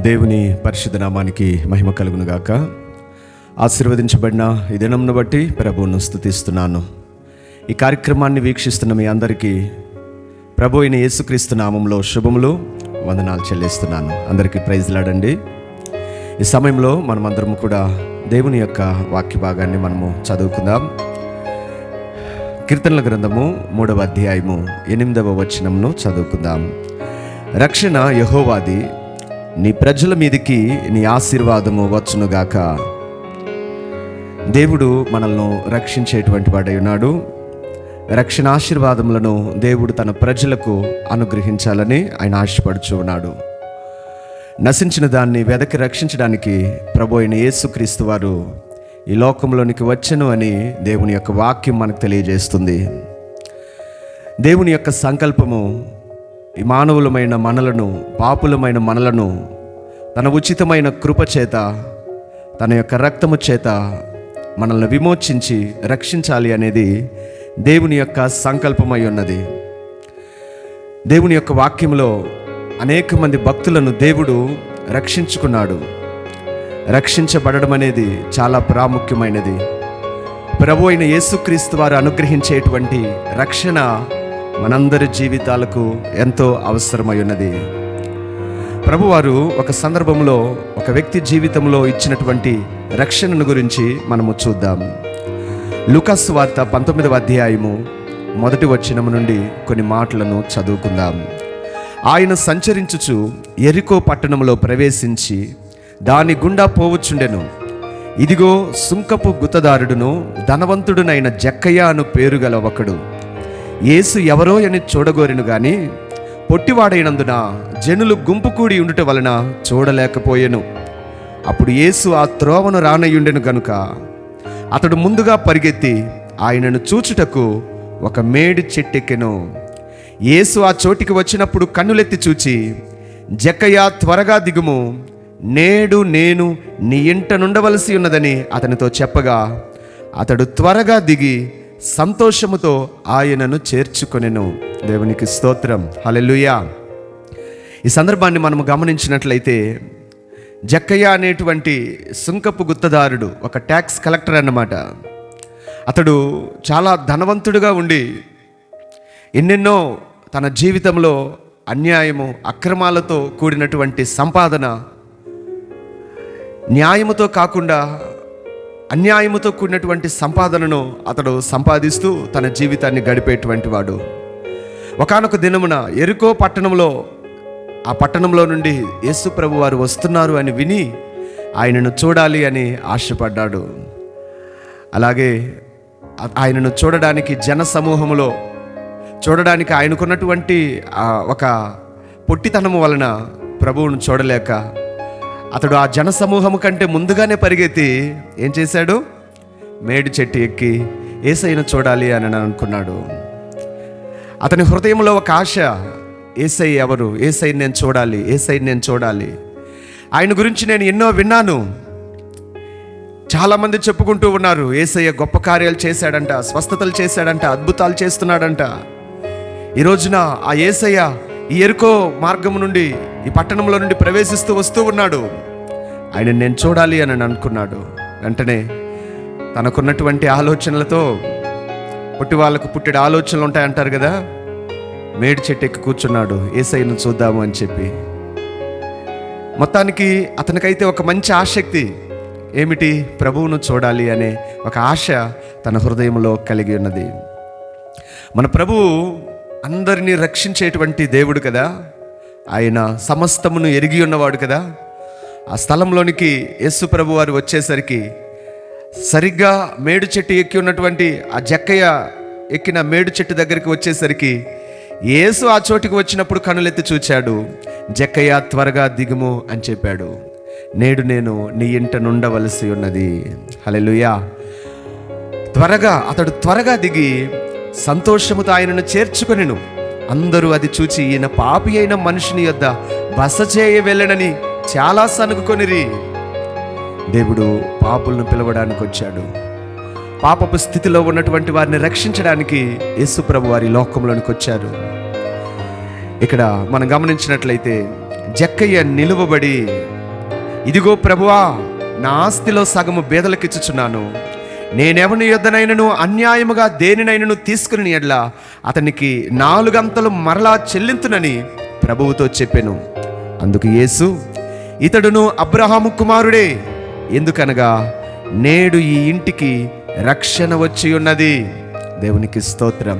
దేవుని పరిశుద్ధ నామానికి మహిమ కలుగును గాక. ఆశీర్వదించబడిన ఈ దినంను బట్టి ప్రభువును స్తుతిస్తున్నాను. ఈ కార్యక్రమాన్ని వీక్షిస్తున్న మీ అందరికీ ప్రభు అయిన యేసుక్రీస్తు నామంలో శుభములు, వందనాలు చెల్లిస్తున్నాను. అందరికీ ప్రైజ్ లాడండి. ఈ సమయంలో మనమందరం కూడా దేవుని యొక్క వాక్య భాగాన్ని మనము చదువుకుందాం. కీర్తనల గ్రంథము 3వ అధ్యాయము 8వ వచనమును చదువుకుందాం. రక్షణ యెహోవాది, నీ ప్రజల మీదికి నీ ఆశీర్వాదము వచ్చునుగాక. దేవుడు మనల్ని రక్షించేటువంటి వాడై ఉన్నాడు. రక్షణ ఆశీర్వాదములను దేవుడు తన ప్రజలకు అనుగ్రహించాలని ఆయన ఆశపడుచు ఉన్నాడు. నశించిన దాన్ని వెదకి రక్షించడానికి ప్రభు అయిన యేసుక్రీస్తు వారు ఈ లోకంలోనికి వచ్చెను అని దేవుని యొక్క వాక్యం మనకు తెలియజేస్తుంది. దేవుని యొక్క సంకల్పము ఈ మానవులమైన మనలను, పాపులమైన మనలను తన ఉచితమైన కృప చేత, తన యొక్క రక్తము చేత మనల్ని విమోచించి రక్షించాలి అనేది దేవుని యొక్క సంకల్పమై ఉన్నది. దేవుని యొక్క వాక్యంలో అనేక మంది భక్తులను దేవుడు రక్షించుకున్నాడు. రక్షించబడడం అనేది చాలా ప్రాముఖ్యమైనది. ప్రభు అయిన యేసుక్రీస్తు వారు అనుగ్రహించేటువంటి రక్షణ మనందరి జీవితాలకు ఎంతో అవసరమై ఉన్నది. ప్రభువారు ఒక సందర్భంలో ఒక వ్యక్తి జీవితంలో ఇచ్చినటువంటి రక్షణను గురించి మనము చూద్దాం. లూకాసు వార్త 19వ అధ్యాయము 1వ వచనము నుండి కొన్ని మాటలను చదువుకుందాం. ఆయన సంచరించుచు యెరికో పట్టణంలో ప్రవేశించి దాని గుండా పోవచ్చుండెను. ఇదిగో సుంకపు గుత్తదారుడును ధనవంతుడునైన జక్కయ్య అను పేరు గల ఒకడు యేసు ఎవరో అని చూడగోరెను గాని పొట్టివాడైనందున జనులు గుంపు కూడి ఉండుట వలన చూడలేకపోయెను. అప్పుడు యేసు ఆ త్రోవను రానయ్యుండెను గనుక అతడు ముందుగా పరిగెత్తి ఆయనను చూచుటకు ఒక మేడి చెట్టెక్కెను. యేసు ఆ చోటికి వచ్చినప్పుడు కన్నులెత్తి చూచి, జక్కయ్య త్వరగా దిగుము, నేడు నేను నీ ఇంట నుండవలసి ఉన్నదని అతనితో చెప్పగా అతడు త్వరగా దిగి సంతోషముతో ఆయనను చేర్చుకొనెను. దేవునికి స్తోత్రం, హల్లెలూయా. ఈ సందర్భాన్ని మనము గమనించినట్లయితే జక్కయ్య అనేటువంటి సుంకపు గుత్తదారుడు ఒక ట్యాక్స్ కలెక్టర్ అన్నమాట. అతడు చాలా ధనవంతుడుగా ఉండి ఎన్నెన్నో తన జీవితంలో అన్యాయము, అక్రమాలతో కూడినటువంటి సంపాదన, న్యాయముతో కాకుండా అన్యాయముతో కూడినటువంటి సంపాదనను అతడు సంపాదిస్తూ తన జీవితాన్ని గడిపేటువంటి వాడు. ఒకానొక దినమున యెరికో పట్టణంలో, ఆ పట్టణంలో నుండి యేసు ప్రభు వారు వస్తున్నారు అని విని ఆయనను చూడాలి అని ఆశపడ్డాడు. అలాగే ఆయనను చూడడానికి జన సమూహములో చూడడానికి ఆయనకున్నటువంటి ఒక పొట్టితనము వలన ప్రభువును చూడలేక అతడు ఆ జన సమూహము కంటే ముందుగానే పరిగెత్తి ఏం చేశాడు? మేడి చెట్టు ఎక్కి యేసయ్యను చూడాలి అని అనుకున్నాడు. అతని హృదయంలో ఒక ఆశ, యేసయ్య ఎవరు? యేసయ్యని నేను చూడాలి, యేసయ్యని నేను చూడాలి. ఆయన గురించి నేను ఎన్నో విన్నాను. చాలామంది చెప్పుకుంటూ ఉన్నారు, యేసయ్య గొప్ప కార్యాలు చేశాడంట, స్వస్థతలు చేశాడంట, అద్భుతాలు చేస్తున్నాడంట. ఈ రోజున ఆ యేసయ్య ఈ యెరికో మార్గము నుండి, ఈ పట్టణంలో నుండి ప్రవేశిస్తూ వస్తూ ఉన్నాడు. ఆయన నేను చూడాలి అని అనుకున్నాడు. వెంటనే తనకున్నటువంటి ఆలోచనలతో, పుట్టి వాళ్ళకు పుట్టిన ఆలోచనలు ఉంటాయంటారు కదా, మేడి చెట్టు ఎక్కి కూర్చున్నాడు యేసయ్యను చూద్దాము అని చెప్పి. మొత్తానికి అతనికైతే ఒక మంచి ఆసక్తి, ఏమిటి? ప్రభువును చూడాలి అనే ఒక ఆశ తన హృదయంలో కలిగి ఉన్నది. మన ప్రభువు అందరినీ రక్షించేటువంటి దేవుడు కదా, ఆయన సమస్తమును ఎరిగి ఉన్నవాడు కదా. ఆ స్థలంలోనికి యేసు ప్రభు వారు వచ్చేసరికి సరిగ్గా మేడు చెట్టు ఎక్కి ఉన్నటువంటి ఆ జక్కయ్య ఎక్కిన మేడు చెట్టు దగ్గరికి వచ్చేసరికి యేసు ఆ చోటికి వచ్చినప్పుడు కనులెత్తి చూచాడు. జక్కయ్య త్వరగా దిగుము అని చెప్పాడు. నేడు నేను నీ ఇంట నుండవలసి ఉన్నది. హల్లెలూయా. అతడు త్వరగా దిగి సంతోషముతో ఆయనను చేర్చుకొనెను. అందరూ అది చూచి ఈయన పాపి అయిన మనుషుని యొద్ద బస చేయ వెళ్ళనని చాలా సనుగుకొనిరి. దేవుడు పాపులను పిలవడానికి వచ్చాడు. పాపపు స్థితిలో ఉన్నటువంటి వారిని రక్షించడానికి యేసు ప్రభు వారి లోకంలోనికి వచ్చారు. ఇక్కడ మనం గమనించినట్లయితే జక్కయ్య నిలువబడి, ఇదిగో ప్రభువా, నా ఆస్తిలో సగము బేదలకిచ్చుచున్నాను. నేనెవని యొద్దనైనను అన్యాయముగా దేనినైనను తీసుకుని ఎడ్ల అతనికి 4 అంతలు మరలా చెల్లింతునని ప్రభువుతో చెప్పెను. అందుకు యేసు, ఇతడును అబ్రహాము కుమారుడే, ఎందుకనగా నేడు ఈ ఇంటికి రక్షణ వచ్చి ఉన్నది. దేవునికి స్తోత్రం.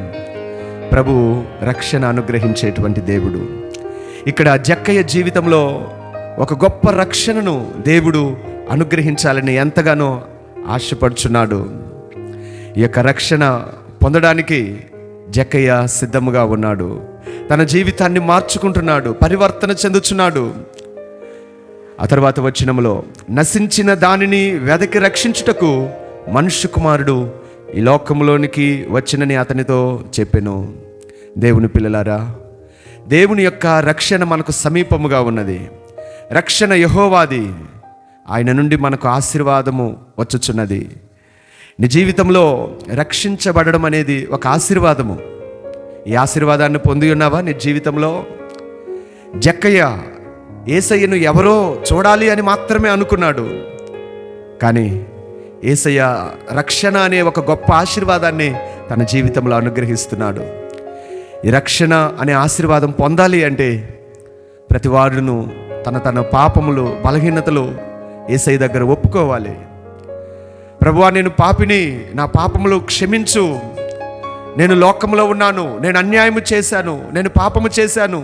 ప్రభువు రక్షణ అనుగ్రహించేటువంటి దేవుడు. ఇక్కడ జక్కయ్య జీవితంలో ఒక గొప్ప రక్షణను దేవుడు అనుగ్రహించాలని ఎంతగానో ఆశపడుచున్నాడు. ఈ యొక్క రక్షణ పొందడానికి జక్కయ్య సిద్ధముగా ఉన్నాడు. తన జీవితాన్ని మార్చుకుంటున్నాడు, పరివర్తన చెందుచున్నాడు. ఆ తర్వాత వచనములో, నశించిన దానిని వెదకి రక్షించుటకు మనుష్య కుమారుడు ఈ లోకంలోనికి వచ్చినని అతనితో చెప్పెను. దేవుని పిల్లలారా, దేవుని యొక్క రక్షణ మనకు సమీపముగా ఉన్నది. రక్షణ యెహోవాది, ఆయన నుండి మనకు ఆశీర్వాదము వచ్చుచున్నది. నీ జీవితంలో రక్షించబడడం అనేది ఒక ఆశీర్వాదము. ఈ ఆశీర్వాదాన్ని పొంది ఉన్నావా నీ జీవితంలో? జక్కయ్య యేసయ్యను ఎవరో చూడాలి అని మాత్రమే అనుకున్నాడు, కానీ యేసయ్య రక్షణ అనే ఒక గొప్ప ఆశీర్వాదాన్ని తన జీవితంలో అనుగ్రహిస్తున్నాడు. ఈ రక్షణ అనే ఆశీర్వాదం పొందాలి అంటే ప్రతి వాడును తన పాపములు, బలహీనతలు యేసయ్య దగ్గర ఒప్పుకోవాలి. ప్రభువా, నేను పాపిని, నా పాపములు క్షమించు, నేను లోకంలో ఉన్నాను, నేను అన్యాయము చేశాను, నేను పాపము చేశాను,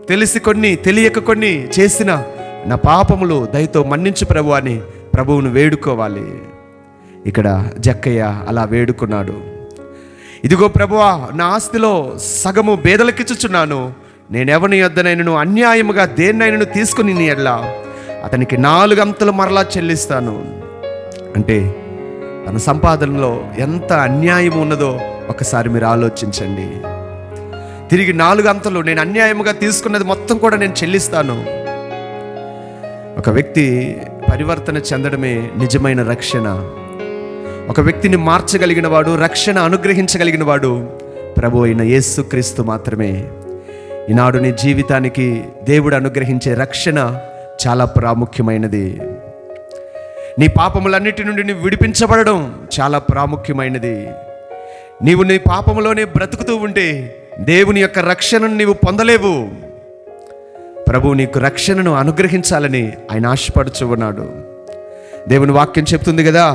తెలిసి కొన్ని తెలియక కొన్ని చేసిన నా పాపములు దయతో మన్నించు ప్రభు అని ప్రభువును వేడుకోవాలి. ఇక్కడ జక్కయ్య అలా వేడుకున్నాడు. ఇదిగో ప్రభువా, నా ఆస్తిలో సగము బేదలకిచ్చుచున్నాను. నేనెవని యొద్దనైనను అన్యాయముగా దేన్నైనను తీసుకుని నీ ఎడ్ల అతనికి 4 అంతలు మరలా చెల్లిస్తాను. అంటే తన సంపాదనలో ఎంత అన్యాయం ఉన్నదో ఒకసారి మీరు ఆలోచించండి. తిరిగి 4 అంతలు నేను అన్యాయముగా తీసుకున్నది మొత్తం కూడా నేను చెల్లిస్తాను. ఒక వ్యక్తి పరివర్తన చెందడమే నిజమైన రక్షణ. ఒక వ్యక్తిని మార్చగలిగిన వాడు, రక్షణ అనుగ్రహించగలిగిన వాడు ప్రభు అయిన యేసుక్రీస్తు మాత్రమే. ఈనాడు నీ జీవితానికి దేవుడు అనుగ్రహించే రక్షణ చాలా ప్రాముఖ్యమైనది. నీ పాపములన్నిటి నుండి నీవు విడిపించబడడం చాలా ప్రాముఖ్యమైనది. నీవు నీ పాపములోనే బ్రతుకుతూ ఉంటే దేవుని యొక్క రక్షణను నీవు పొందలేవు. ప్రభువు నీకు రక్షణను అనుగ్రహించాలని ఆయన ఆశపడుచు ఉన్నాడు. దేవుని వాక్యం చెప్తుంది కదా,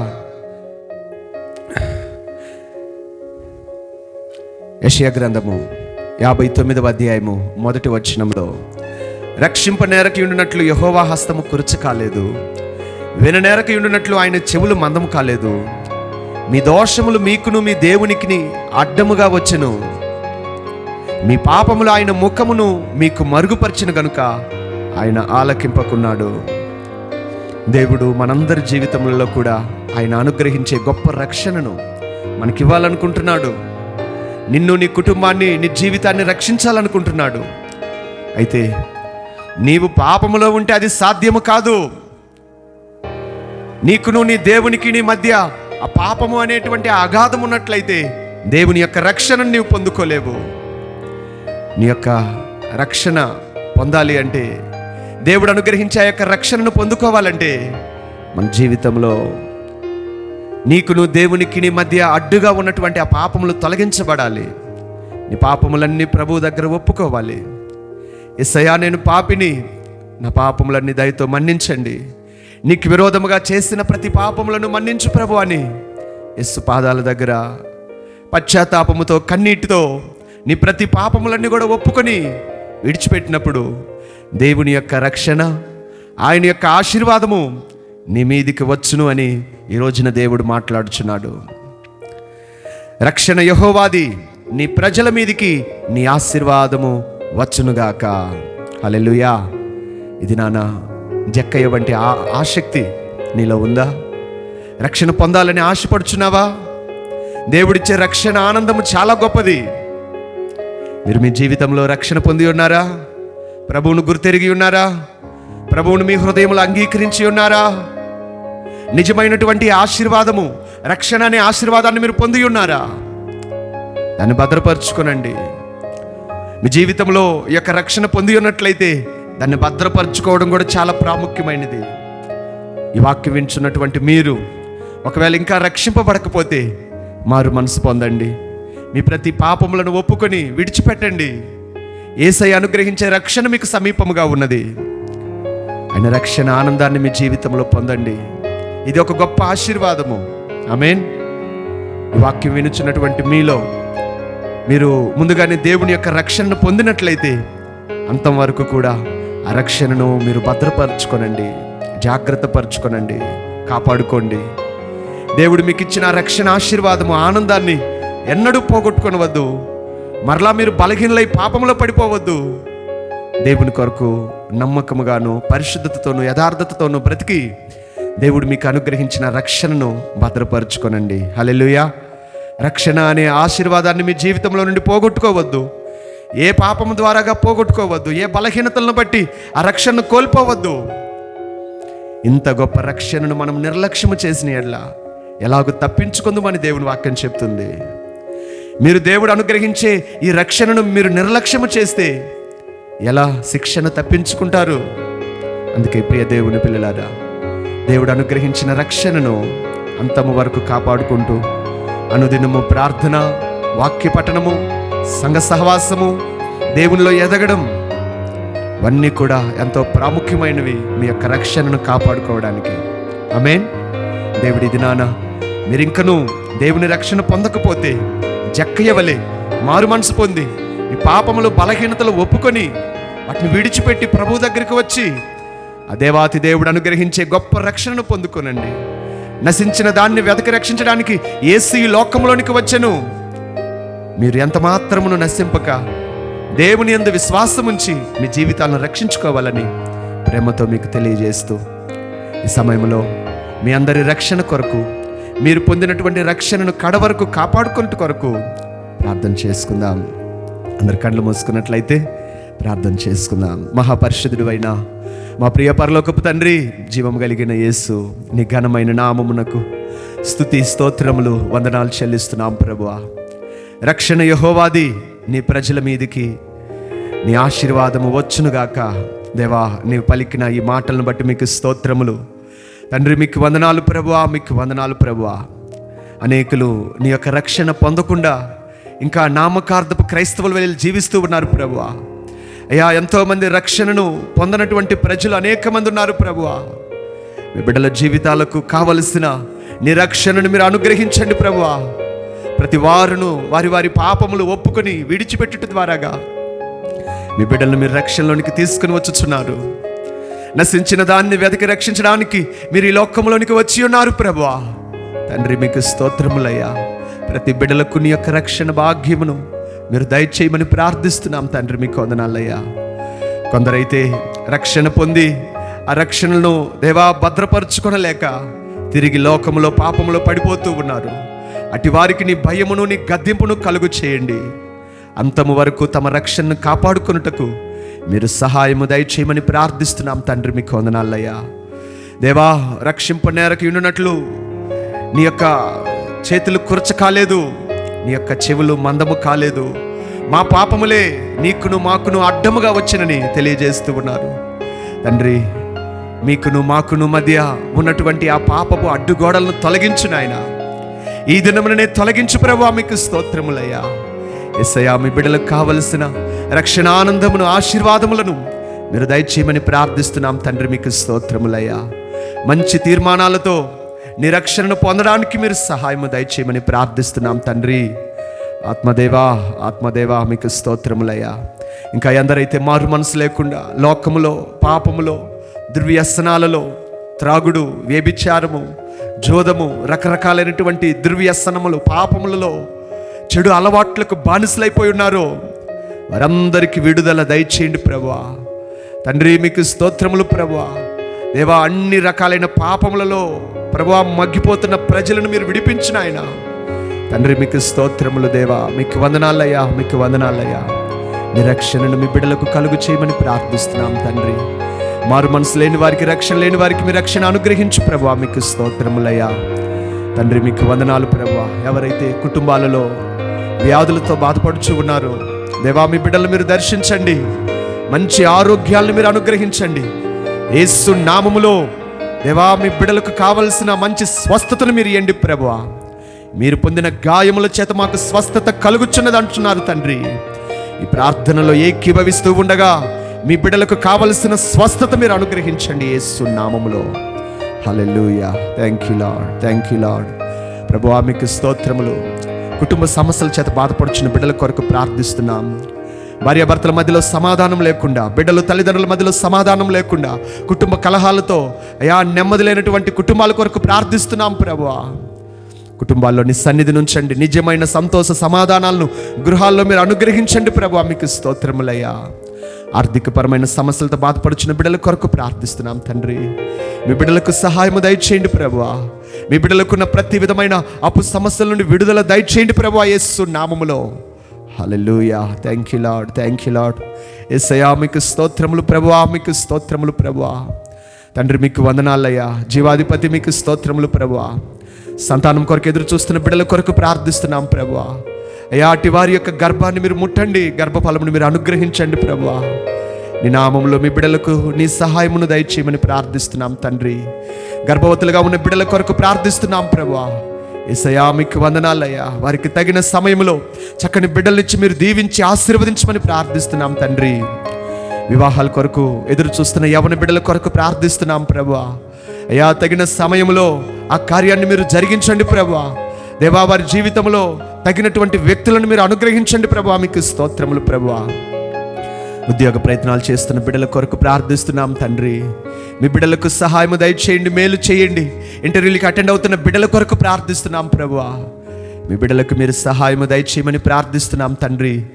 యెషయా గ్రంథము 59వ అధ్యాయము 1వ వచనంలో, రక్షింపనేరకి ఉండినట్లు యెహోవా హస్తము కురుచ కాలేదు, విననేరకి ఉండినట్లు ఆయన చెవులు మందము కాలేదు. మీ దోషములు మీకును మీ దేవునికి అడ్డముగా వచ్చెను, మీ పాపములు ఆయన ముఖమును మీకు మరుగుపరిచిన గనుక ఆయన ఆలకింపకున్నాడు. దేవుడు మనందరి జీవితంలో కూడా ఆయన అనుగ్రహించే గొప్ప రక్షణను మనకివ్వాలనుకుంటున్నాడు. నిన్ను, నీ కుటుంబాన్ని, నీ జీవితాన్ని రక్షించాలనుకుంటున్నాడు. అయితే నీవు పాపములో ఉంటే అది సాధ్యము కాదు. నీకును నీ దేవునికి నీ మధ్య ఆ పాపము అనేటువంటి అగాధం ఉన్నట్లయితే దేవుని యొక్క రక్షణను నీవు పొందుకోలేవు. నీ యొక్క రక్షణ పొందాలి అంటే, దేవుడు అనుగ్రహించే ఆ యొక్క రక్షణను పొందుకోవాలంటే, మన జీవితంలో నీకును దేవునికి నీ మధ్య అడ్డుగా ఉన్నటువంటి ఆ పాపములు తొలగించబడాలి. నీ పాపములన్నీ ప్రభువు దగ్గర ఒప్పుకోవాలి. యేసయ్యా, నేను పాపిని, నా పాపములన్నీ దయతో మన్నించండి, నీకు విరోధముగా చేసిన ప్రతి పాపములను మన్నించు ప్రభు అని యేసు పాదాల దగ్గర పశ్చాత్తాపముతో, కన్నీటితో నీ ప్రతి పాపములన్నీ కూడా ఒప్పుకొని విడిచిపెట్టినప్పుడు దేవుని యొక్క రక్షణ, ఆయన యొక్క ఆశీర్వాదము నీ మీదికి వచ్చును అని ఈ రోజున దేవుడు మాట్లాడుచున్నాడు. రక్షణ యెహోవాది, నీ ప్రజల మీదికి నీ ఆశీర్వాదము వచ్చునుగాక. హల్లెలూయా. ఇది నాన్న జక్కయ్య వంటి ఆసక్తి నీలో ఉందా? రక్షణ పొందాలని ఆశపడుచున్నావా? దేవుడిచ్చే రక్షణ ఆనందము చాలా గొప్పది. మీరు మీ జీవితంలో రక్షణ పొంది ఉన్నారా? ప్రభువును గుర్తెరిగి ఉన్నారా? ప్రభువును మీ హృదయంలో అంగీకరించి ఉన్నారా? నిజమైనటువంటి ఆశీర్వాదము, రక్షణ అనే ఆశీర్వాదాన్ని మీరు పొంది ఉన్నారా? దాన్ని భద్రపరచుకోనండి. మీ జీవితంలో ఈ యొక్క రక్షణ పొంది ఉన్నట్లయితే దాన్ని భద్రపరచుకోవడం కూడా చాలా ప్రాముఖ్యమైనది. ఈ వాక్యం వింటున్నటువంటి మీరు ఒకవేళ ఇంకా రక్షింపబడకపోతే మారు మనసు పొందండి. మీ ప్రతి పాపములను ఒప్పుకొని విడిచిపెట్టండి. యేసయ్య అనుగ్రహించే రక్షణ మీకు సమీపముగా ఉన్నది. ఆయన రక్షణ ఆనందాన్ని మీ జీవితంలో పొందండి. ఇది ఒక గొప్ప ఆశీర్వాదము. ఆమేన్. ఈ వాక్యం వినుచున్నటువంటి మీలో మీరు ముందుగానే దేవుని యొక్క రక్షణను పొందినట్లయితే అంతం వరకు కూడా ఆ రక్షణను మీరు భద్రపరచుకోనండి, జాగ్రత్త పరచుకోనండి, కాపాడుకోండి. దేవుడు మీకు ఇచ్చిన రక్షణ ఆశీర్వాదము, ఆనందాన్ని ఎన్నడూ పోగొట్టుకొనవద్దు. మరలా మీరు బలహీనలై పాపంలో పడిపోవద్దు. దేవుని కొరకు నమ్మకముగాను, పరిశుద్ధతతోను, యథార్థతతోను బ్రతికి దేవుడు మీకు అనుగ్రహించిన రక్షణను భద్రపరచుకోనండి. హల్లెలూయా. రక్షణ అనే ఆశీర్వాదాన్ని మీ జీవితంలో నుండి పోగొట్టుకోవద్దు. ఏ పాపము ద్వారాగా పోగొట్టుకోవద్దు. ఏ బలహీనతలను బట్టి ఆ రక్షణను కోల్పోవద్దు. ఇంత గొప్ప రక్షణను మనం నిర్లక్ష్యము చేసిన ఎడల ఎలాగో తప్పించుకుందామని దేవుని వాక్యం చెప్తుంది. మీరు దేవుడు అనుగ్రహించే ఈ రక్షణను మీరు నిర్లక్ష్యము చేస్తే ఎలా శిక్షణ తప్పించుకుంటారు? అందుకే ప్రియ దేవుని పిల్లలారా, దేవుడు అనుగ్రహించిన రక్షణను అంతము వరకు కాపాడుకుంటూ అనుదినము ప్రార్థన, వాక్య పఠనము, సంఘ సహవాసము, దేవునిలో ఎదగడం, ఇవన్నీ కూడా ఎంతో ప్రాముఖ్యమైనవి మీ యొక్క రక్షణను కాపాడుకోవడానికి. ఆమేన్. దేవుడి దినాన మీరు ఇంకనూ దేవుని రక్షణ పొందకపోతే జక్కయ్య వలె మారు మనసు పొంది ఈ పాపములు, బలహీనతలు ఒప్పుకొని వాటిని విడిచిపెట్టి ప్రభు దగ్గరికి వచ్చి ఆ దేవాతి దేవుడు అనుగ్రహించే గొప్ప రక్షణను పొందుకోనండి. నశించిన దాన్ని వెతకి రక్షించడానికి యేసు ఈ లోకంలోనికి వచ్చెను. మీరు ఎంత మాత్రమును నశింపక దేవుని యందు విశ్వాసం ఉంచి మీ జీవితాలను రక్షించుకోవాలని ప్రేమతో మీకు తెలియజేస్తూ ఈ సమయంలో మీ అందరి రక్షణ కొరకు, మీరు పొందినటువంటి రక్షణను కడవరకు కాపాడుకున్నట్టు కొరకు ప్రార్థన చేసుకుందాం. అందరు కళ్ళు మూసుకున్నట్లయితే ప్రార్థన చేసుకుందాం. మహాపరిశుద్ధుడు అయిన మా ప్రియ పరలోకపు తండ్రి, జీవం కలిగిన యేసు, నీ ఘనమైన నామమునకు స్తుతి స్తోత్రములు, వందనాలు చెల్లిస్తున్నాం ప్రభువా. రక్షణ యెహోవాది, నీ ప్రజల మీదికి నీ ఆశీర్వాదము వచ్చునుగాక. దేవా, నీవు పలికిన ఈ మాటలను బట్టి మీకు స్తోత్రములు తండ్రి. మీకు వందనాలు ప్రభువా, మీకు వందనాలు ప్రభువా. అనేకులు నీ యొక్క రక్షణ పొందకుండా ఇంకా నామకార్థపు క్రైస్తవులు వెళ్ళి జీవిస్తూ ఉన్నారు ప్రభువా. అయ్యా, ఎంతోమంది రక్షణను పొందనటువంటి ప్రజలు అనేక మంది ఉన్నారు ప్రభువా. మీ బిడ్డల జీవితాలకు కావలసిన నీ రక్షణను మీరు అనుగ్రహించండి ప్రభువా. ప్రతి వారును వారి వారి పాపములు ఒప్పుకొని విడిచిపెట్టుట ద్వారాగా మీ బిడ్డలను మీరు రక్షణలోనికి తీసుకుని వచ్చుచున్నారు. నశించిన దాన్ని వెతికి రక్షించడానికి మీరు ఈ లోకంలోనికి వచ్చి ఉన్నారు ప్రభువా. తండ్రి మీకు స్తోత్రములయ్యా. ప్రతి బిడ్డలకు నీ యొక్క రక్షణ భాగ్యమును మీరు దయచేయమని ప్రార్థిస్తున్నాం తండ్రి. మీకు వందనాలయ్యా. కొందరైతే రక్షణ పొంది ఆ రక్షణను దేవా భద్రపరుచుకొనలేక తిరిగి లోకములో పాపములో పడిపోతూ ఉన్నారు. అటు వారికి నీ భయమును నీ గద్దింపును కలుగు చేయండి. అంతము వరకు తమ రక్షణను కాపాడుకొనుటకు మీరు సహాయము దయచేయమని ప్రార్థిస్తున్నాం తండ్రి. మీకు వందనాలయ్యా. దేవా, రక్షింపనేరకు ఉండునట్లు నీ యొక్క చేతులు కురచ కాలేదు, నీ యొక్క చెవులు మందము కాలేదు. మా పాపములే నీకును మాకును అడ్డముగా వచ్చినని తెలియజేస్తూ ఉన్నారు తండ్రి. మీకును మాకును మధ్య ఉన్నటువంటి ఆ పాపపు అడ్డుగోడలను తొలగించు నాయన. ఈ దినముననే తొలగించు ప్రభువా. మీకు స్తోత్రములయ్యా. యేసయ్యా, మీ బిడ్డలకు కావలసిన రక్షణ ఆనందమును ఆశీర్వాదములను మీరు దయచేయమని ప్రార్థిస్తున్నాం తండ్రి. మీకు స్తోత్రములయ్యా. మంచి తీర్మానాలతో నీ రక్షణను పొందడానికి మీరు సహాయము దయచేయమని ప్రార్థిస్తున్నాం తండ్రి. ఆత్మదేవా, ఆత్మదేవా, మీకు స్తోత్రములయ్యా. ఇంకా ఎందరైతే మారు మనసు లేకుండా లోకములో పాపములో దుర్వ్యసనాలలో త్రాగుడు, వ్యభిచారము, జోదము, రకరకాలైనటువంటి దుర్వ్యసనములు, పాపములలో చెడు అలవాట్లకు బానిసలైపోయి ఉన్నారో వారందరికీ విడుదల దయచేయండి ప్రభువా. తండ్రి మీకు స్తోత్రములు ప్రభువా. దేవా, అన్ని రకాలైన పాపములలో ప్రభువా మగ్గిపోతున్న ప్రజలను మీరు విడిపించిన ఆయన తండ్రి. మీకు స్తోత్రములు దేవా. మీకు వందనాలయ్యా, మీకు వందనాలయ్యా. నీ రక్షణను మీ బిడ్డలకు కలుగు చేయమని ప్రార్థిస్తున్నాం తండ్రి. మారు మనసు లేని వారికి, రక్షణ లేని వారికి మీ రక్షణ అనుగ్రహించు ప్రభువా. మీకు స్తోత్రములయ్యా తండ్రి. మీకు వందనాలు ప్రభువా. ఎవరైతే కుటుంబాలలో వ్యాధులతో బాధపడుచు ఉన్నారో దేవా, మీ బిడ్డలు మీరు దర్శించండి. మంచి ఆరోగ్యాలను మీరు అనుగ్రహించండి యేసు నామములో. దేవా, మీ బిడ్డలకు కావలసిన మంచి స్వస్థతను మీరు ఇయ్యండి ప్రభువా. మీరు పొందిన గాయముల చేత మాకు స్వస్థత కలుగుచున్నది అంటున్నారు తండ్రి. ఈ ప్రార్థనలో ఏకీభవిస్తూ ఉండగా మీ బిడ్డలకు కావలసిన స్వస్థత మీరు అనుగ్రహించండి యేసు నామములో. Hallelujah. Thank you Lord, thank you Lord. ప్రభువా, మీకు స్తోత్రములు. కుటుంబ సమస్యల చేత బాధపడుచున్న బిడ్డల కొరకు ప్రార్థిస్తున్నాం. భార్యాభర్తల మధ్యలో సమాధానం లేకుండా, బిడ్డలు తల్లిదండ్రుల మధ్యలో సమాధానం లేకుండా, కుటుంబ కలహాలతో అయా నెమ్మది లేనటువంటి కుటుంబాల కొరకు ప్రార్థిస్తున్నాం ప్రభువా. కుటుంబాల్లో నీ సన్నిధి నుంచండి. నిజమైన సంతోష సమాధానాలను గృహాల్లో మీరు అనుగ్రహించండి ప్రభువా. మీకు స్తోత్రములయ్యా. ఆర్థికపరమైన సమస్యలతో బాధపడుచున్న బిడ్డల కొరకు ప్రార్థిస్తున్నాం తండ్రి. మీ బిడ్డలకు సహాయము దయచేయండి ప్రభువా. మీ బిడ్డలకున్న ప్రతి విధమైన అప్పు సమస్యల నుండి విడుదల దయచేయండి ప్రభువా యేసు నామములో. Hallelujah. Thank you Lord, thank you Lord. యేసయ్యా, మీకు స్తోత్రములు ప్రభువా, మీకు స్తోత్రములు ప్రభువా. తండ్రి మీకు వందనాలయ్యా. జీవాధిపతి మీకు స్తోత్రములు ప్రభువా. సంతానం కొరకు ఎదురు చూస్తున్న బిడ్డల కొరకు ప్రార్థిస్తున్నాం ప్రభువా. అయ్యా, అటు వారి యొక్క గర్భాన్ని మీరు ముట్టండి, గర్భఫలమును మీరు అనుగ్రహించండి ప్రభువా. నీ నామములో మీ బిడ్డలకు నీ సహాయమును దయచేయమని ప్రార్థిస్తున్నాం తండ్రి. గర్భవతులుగా ఉన్న బిడ్డల కొరకు ప్రార్థిస్తున్నాం ప్రభువా. యేసయ్యా, మీకు వందనాలయ్యా. వారికి తగిన సమయంలో చక్కని బిడ్డలనిచ్చి మీరు దీవించి ఆశీర్వదించమని ప్రార్థిస్తున్నాం తండ్రి. వివాహాల కొరకు ఎదురు చూస్తున్న యవ్వన బిడ్డల కొరకు ప్రార్థిస్తున్నాం ప్రభువా. అయ్యా, తగిన సమయంలో ఆ కార్యాన్ని మీరు జరిగించండి ప్రభువా. దేవా, వారి జీవితంలో తగినటువంటి వ్యక్తులను మీరు అనుగ్రహించండి ప్రభువా. మీకు స్తోత్రములు ప్రభువా. ఉద్యోగ ప్రయత్నాలు చేస్తున్న బిడ్డల కొరకు ప్రార్థిస్తున్నాం తండ్రి. మీ బిడ్డలకు సహాయము దయచేయండి, మేలు చేయండి. ఇంటర్వ్యూలకి అటెండ్ అవుతున్న బిడ్డల కొరకు ప్రార్థిస్తున్నాం ప్రభువా. మీ బిడ్డలకు మీరు సహాయము దయచేయమని ప్రార్థిస్తున్నాం తండ్రి.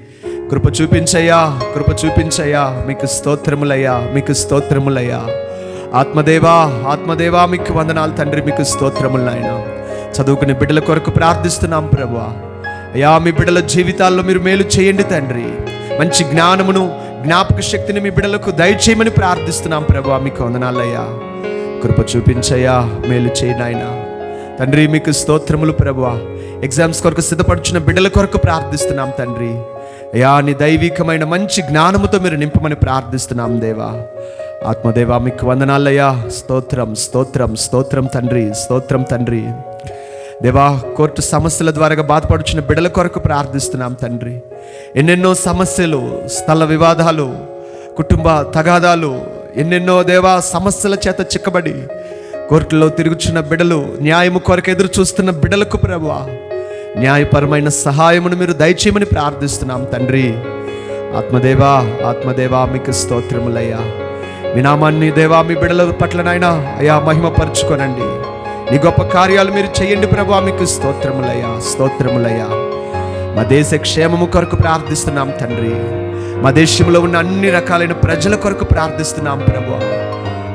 కృప చూపించయ్యా, కృప చూపించయ్యా. మీకు స్తోత్రములయ్యా, మీకు స్తోత్రములయ్యా. ఆత్మదేవా, ఆత్మదేవా, మీకు వందనాలు తండ్రి. మీకు స్తోత్రములు నాయన. చదువుకునే బిడ్డల కొరకు ప్రార్థిస్తున్నాం ప్రభువా. అయ్యా, మీ బిడ్డల జీవితాల్లో మీరు మేలు చేయండి తండ్రి. మంచి జ్ఞానమును, జ్ఞాపక శక్తిని మీ బిడ్డలకు దయచేయమని ప్రార్థిస్తున్నాం ప్రభువా. మీకు వందనాలయ్యా. కృప చూపించయ్యా, మేలు చేయి నాయన తండ్రి. మీకు స్తోత్రములు ప్రభువా. ఎగ్జామ్స్ కొరకు సిద్ధపడుచున్న బిడ్డల కొరకు ప్రార్థిస్తున్నాం తండ్రి. అయ్యా, నీ దైవికమైన మంచి జ్ఞానముతో మీరు నింపమని ప్రార్థిస్తున్నాం దేవా. ఆత్మదేవా, మీకు వందనాలయ్యా. స్తోత్రం, స్తోత్రం, స్తోత్రం తండ్రి, స్తోత్రం తండ్రి. దేవా, కోర్టు సమస్యల ద్వారా బాధపడుచున్న బిడ్డల కొరకు ప్రార్థిస్తున్నాం తండ్రి. ఎన్నెన్నో సమస్యలు, స్థల వివాదాలు, కుటుంబ తగాదాలు, ఎన్నెన్నో దేవా సమస్యల చేత చిక్కబడి కోర్టులో తిరుగుచున్న బిడ్డలు, న్యాయము కొరకు ఎదురు చూస్తున్న బిడ్డలకు ప్రభువా న్యాయపరమైన సహాయమును మీరు దయచేయమని ప్రార్థిస్తున్నాం తండ్రి. ఆత్మదేవా, ఆత్మదేవా, మీకు స్తోత్రములయ్యా. మీ నామాన్ని దేవా మీ బిడ్డల పట్లనైనా అయ్యా మహిమపరచుకోనండి. నీ గొప్ప కార్యాలు మీరు చేయండి ప్రభువా. మీకు స్తోత్రములయ్యా, స్తోత్రములయ్యా. మా దేశ క్షేమము కొరకు ప్రార్థిస్తున్నాం తండ్రి. మా దేశంలో ఉన్న అన్ని రకాలైన ప్రజల కొరకు ప్రార్థిస్తున్నాం ప్రభువా.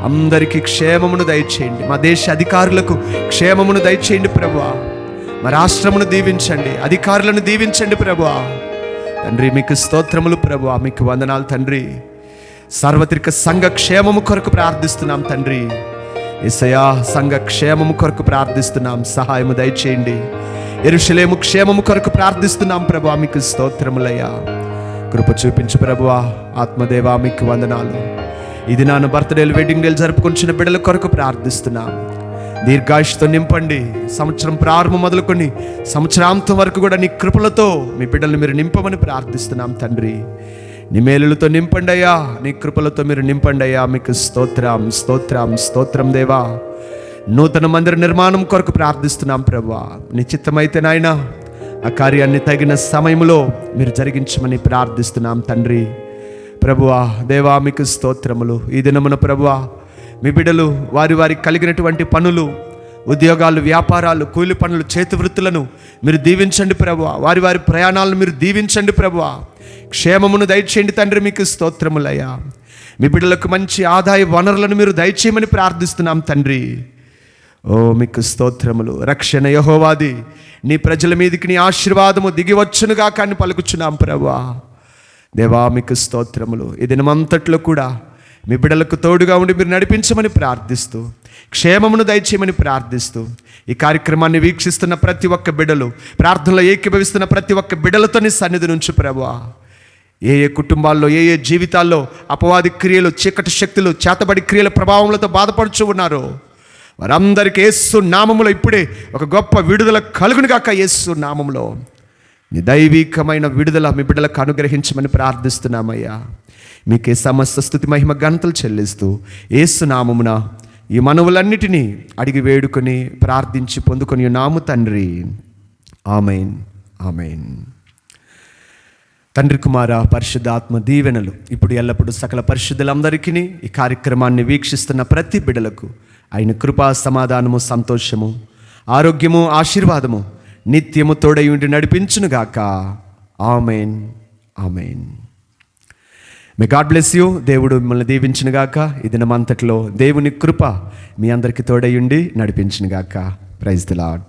అందరికీ క్షేమమును దయచేయండి. మా దేశ అధికారులకు క్షేమమును దయచేయండి ప్రభువా. మా రాష్ట్రమును దీవించండి, అధికారులను దీవించండి ప్రభువా. తండ్రి మీకు స్తోత్రములు ప్రభువా, మీకు వందనాలు తండ్రి. సార్వత్రిక సంఘ క్షేమము కొరకు ప్రార్థిస్తున్నాం తండ్రి. యేసయ్యా, సంఘ క్షేమము కొరకు ప్రార్థిస్తున్నాం, సహాయము దయచేయండి. యెరూషలేము క్షేమము కొరకు ప్రార్థిస్తున్నాం ప్రభువా, మీకు స్తోత్రములయ్యా. కృప చూపించు ప్రభువా. ఆత్మదేవా, మీకు వందనాలు. ఇది నాన్న బర్త్డేలు, వెడ్డింగ్ డేలు జరుపుకొంచిన బిడ్డల కొరకు ప్రార్థిస్తున్నాం. దీర్ఘాయుష్తో నింపండి. సంవత్సరం ప్రారంభం మొదలుకొని సంవత్సరాంతం వరకు కూడా నీ కృపలతో మీ బిడ్డల్ని మీరు నింపమని ప్రార్థిస్తున్నాం తండ్రి. నీ మేలులతో నింపండి అయ్యా, నీ కృపలతో మీరు నింపండి అయ్యా. మీకు స్తోత్రం, స్తోత్రం, స్తోత్రం దేవా. నూతన మందిర నిర్మాణం కొరకు ప్రార్థిస్తున్నాం ప్రభువా. నీ చిత్తమైతే నాయన ఆ కార్యాన్ని తగిన సమయంలో మీరు జరిగించమని ప్రార్థిస్తున్నాం తండ్రి. ప్రభువా దేవా, మీకు స్తోత్రములు. ఈ దినమున ప్రభువా మీ బిడ్డలు వారి వారికి కలిగినటువంటి పనులు, ఉద్యోగాలు, వ్యాపారాలు, కూలి పనులు, చేతి వృత్తులను మీరు దీవించండి ప్రభువా. వారి వారి ప్రయాణాలను మీరు దీవించండి ప్రభువా. క్షేమమును దయచేయండి తండ్రి, మీకు స్తోత్రములయ్యా. మీ బిడ్డలకు మంచి ఆదాయ వనరులను మీరు దయచేయమని ప్రార్థిస్తున్నాం తండ్రి. ఓ మీకు స్తోత్రములు. రక్షణ యెహోవాది, నీ ప్రజల మీదకి నీ ఆశీర్వాదము దిగివచ్చునుగా కానీ పలుకుచున్నాం ప్రభువా. దేవా మీకు స్తోత్రములు. ఈ దినమంతట్లో కూడా మీ బిడ్డలకు తోడుగా ఉండి మీరు నడిపించమని ప్రార్థిస్తూ, క్షేమమును దయచేయమని ప్రార్థిస్తూ, ఈ కార్యక్రమాన్ని వీక్షిస్తున్న ప్రతి ఒక్క బిడ్డలు, ప్రార్థనలో ఏకీభవిస్తున్న ప్రతి ఒక్క బిడ్డలతో నీ సన్నిధి నుంచి ప్రభువా, ఏ ఏ కుటుంబాల్లో, ఏ ఏ జీవితాల్లో అపవాది క్రియలు, చీకటి శక్తులు, చేతబడి క్రియల ప్రభావములతో బాధపడుచు ఉన్నారో వారందరికీ యేసు నామములో ఇప్పుడే ఒక గొప్ప విడుదల కలుగును గాక. యేసు నామములో నీ దైవికమైన విడుదల మీ బిడ్డలకు అనుగ్రహించమని ప్రార్థిస్తున్నామయ్యా. మీకే సమస్త స్తుతి మహిమ ఘనతలు చెల్లిస్తూ యేసు నామమున ఈ మనవులన్నిటినీ అడిగి వేడుకొని ప్రార్థించి పొందుకొని నాము తండ్రి. Amen, amen. తండ్రి, కుమార, పరిశుద్ధాత్మ దీవెనలు ఇప్పుడు ఎల్లప్పుడూ సకల పరిశుద్ధులందరికీ, ఈ కార్యక్రమాన్ని వీక్షిస్తున్న ప్రతి బిడ్డలకు ఆయన కృపా, సమాధానము, సంతోషము, ఆరోగ్యము, ఆశీర్వాదము నిత్యము తోడై ఉండి నడిపించునుగాక. Amen, amen. May God bless you. దేవుడు మిమ్మల్ని దీవించునుగాక. ఈ దినమంతట్లో దేవుని కృప మీ అందరికీ తోడై ఉండి నడిపించునుగాక. Praise the lord.